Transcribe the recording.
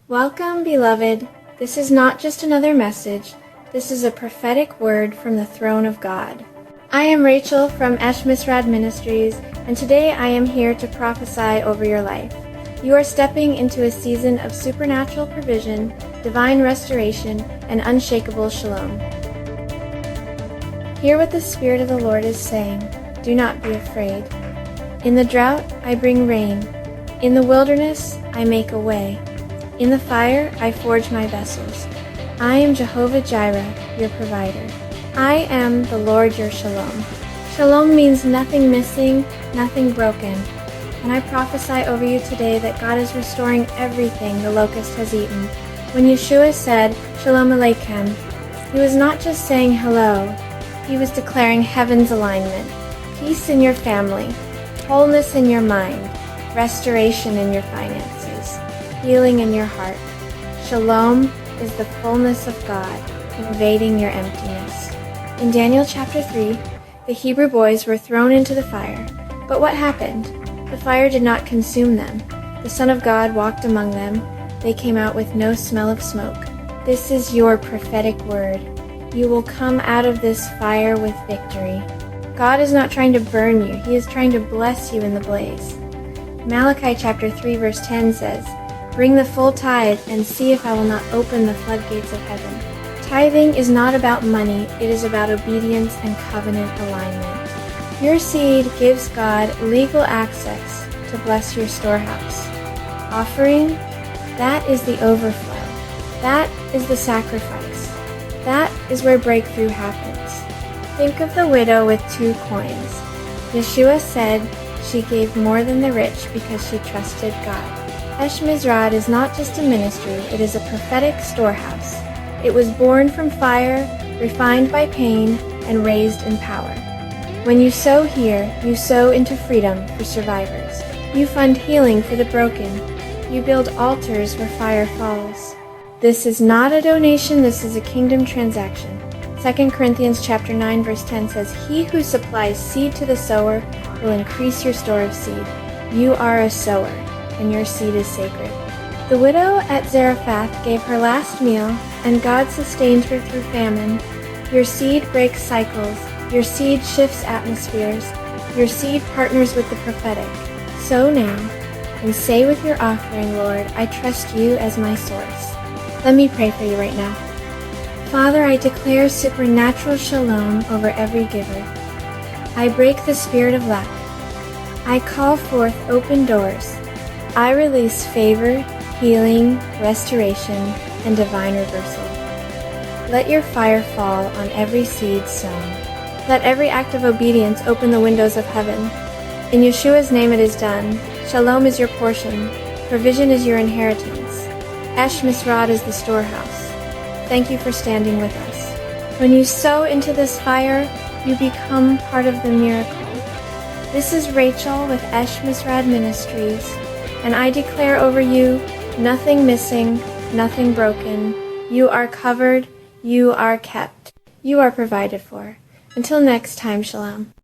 Welcome, beloved. This is not just another message. This is a prophetic word from the throne of God. I am Rachael from Misrad Ministries, and today I am here to prophesy over your life. You are stepping into a season of supernatural provision, divine restoration, and unshakable shalom. Hear what the Spirit of the Lord is saying. Do not be afraid. In the drought, I bring rain. In the wilderness, I make a way. In the fire, I forge my vessels. I am Jehovah Jireh, your provider. I am the Lord your Shalom. Shalom means nothing missing, nothing broken. And I prophesy over you today that God is restoring everything the locust has eaten. When Yeshua said, Shalom Aleichem, he was not just saying hello. He was declaring heaven's alignment, peace in your family, wholeness in your mind, restoration in your finances, healing in your heart. Shalom is the fullness of God invading your emptiness. In Daniel chapter 3, the Hebrew boys were thrown into the fire. But what happened? The fire did not consume them. The Son of God walked among them. They came out with no smell of smoke. This is your prophetic word. You will come out of this fire with victory. God is not trying to burn you. He is trying to bless you in the blaze. Malachi chapter 3 verse 10 says, Bring the full tithe and see if I will not open the floodgates of heaven. Tithing is not about money. It is about obedience and covenant alignment. Your seed gives God legal access to bless your storehouse. Offering, that is the overflow. That is the sacrifice. That is where breakthrough happens. Think of the widow with 2 coins. Yeshua said she gave more than the rich because she trusted God. Misrad is not just a ministry, it is a prophetic storehouse. It was born from fire, refined by pain, and raised in power. When you sow here, you sow into freedom for survivors. You fund healing for the broken. You build altars where fire falls. This is not a donation, this is a kingdom transaction. 2 Corinthians chapter 9 verse 10 says, He who supplies seed to the sower will increase your store of seed. You are a sower, and your seed is sacred. The widow at Zarephath gave her last meal, and God sustained her through famine. Your seed breaks cycles. Your seed shifts atmospheres. Your seed partners with the prophetic. Sow now, and say with your offering, Lord, I trust you as my source. Let me pray for you right now. Father, I declare supernatural shalom over every giver. I break the spirit of lack. I call forth open doors. I release favor, healing, restoration, and divine reversal. Let your fire fall on every seed sown. Let every act of obedience open the windows of heaven. In Yeshua's name it is done. Shalom is your portion. Provision is your inheritance. Misrad is the storehouse. Thank you for standing with us. When you sow into this fire, you become part of the miracle. This is Rachael with Misrad Ministries, and I declare over you, nothing missing, nothing broken. You are covered, you are kept, you are provided for. Until next time, Shalom.